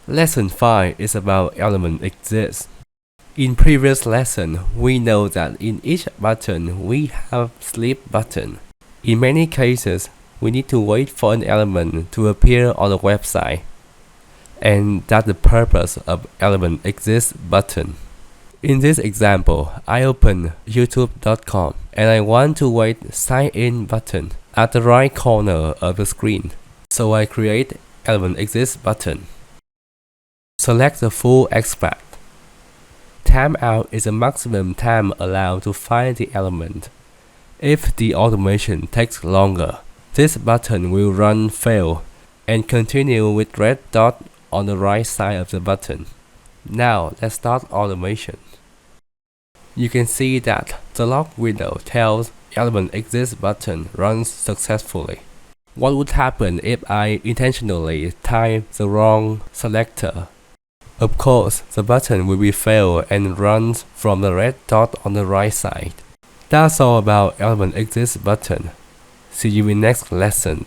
Lesson 5 is about element exists. In previous lesson, we know that in each button we have sleep button. In many cases, we need to wait for an element to appear on the website. And that's the purpose of element exists button. In this example, I open youtube.com and I want to wait sign in button at the right corner of the screen. So I create element exists button. Select the full extract. Timeout is the maximum time allowed to find the element. If the automation takes longer, this button will run fail and continue with red dot on the right side of the button. Now let's start automation. You can see that the log window tells element exists button runs successfully. What would happen if I intentionally type the wrong selector? Of course, the button will be failed and runs from the red dot on the right side. That's all about element exists button. See you in next lesson.